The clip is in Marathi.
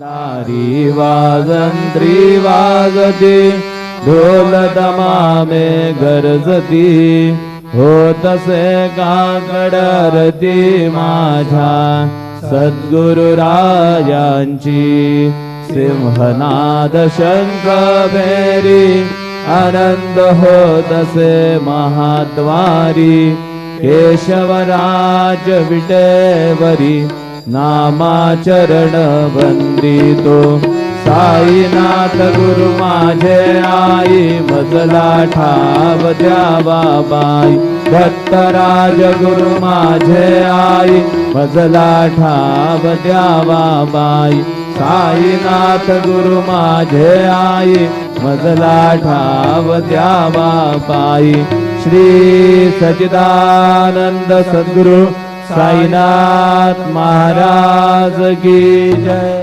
दारी वाजंत्री वाजती ढोल दमामे गरजती होतसे काकड आरती माझ्या सद्गुरुरायांची सिंहनाद शंख भेरी आनंद होतसे महाद्वारी केशवराज विटेवरी नामाचरण वंदितो साईनाथ गुरु माझे आई मजला ठाव द्यावा बाई दत्तराज गुरु माझे आई मजला ठाव द्यावा बाई साईनाथ गुरु माझे आई मजला ठाव द्यावा बाई श्री सच्चिदानंद सद्गुरु साईनाथ महाराज की जय।